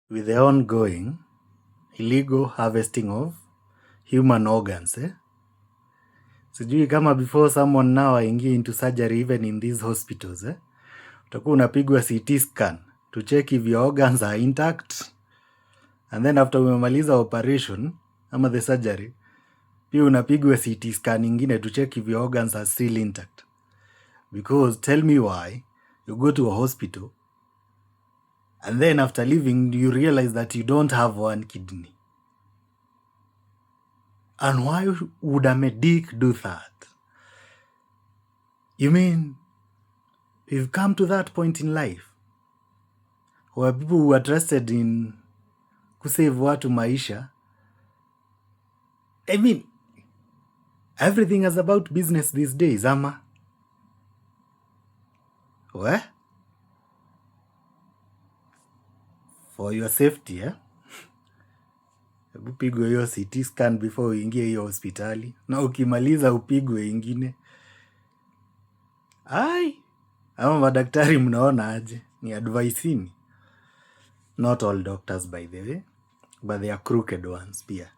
with the ongoing illegal harvesting of human organs, sijui kama before someone now aingie into surgery even in these hospitals, utakuwa unapigwa CT scan to check if your organs are intact, and then after umemaliza operation ama the surgery pia unapigwa CT scan ingine to check if your organs are still intact. Because tell me why you go to a hospital and then after leaving you realize that you don't have one kidney. And why would a medic do that? You mean we've come to that point in life where people who are trusted in kusave watu maisha, I mean, everything is about business these days, ama? What? For your safety, hebu pigwe hiyo CT scan before uingie hiyo hospitali, na ukimaliza upigwe ingine. Ama madaktari mnaona aje? Ni advice ni. Not all doctors by the way, but they are crooked ones pia.